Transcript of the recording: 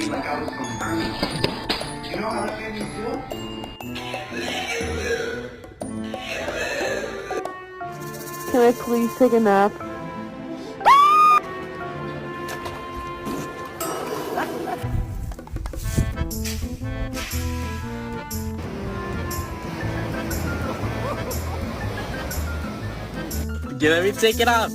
like I was hungry. Do you know how that made me feel? Can I please take a nap? Let me take it off.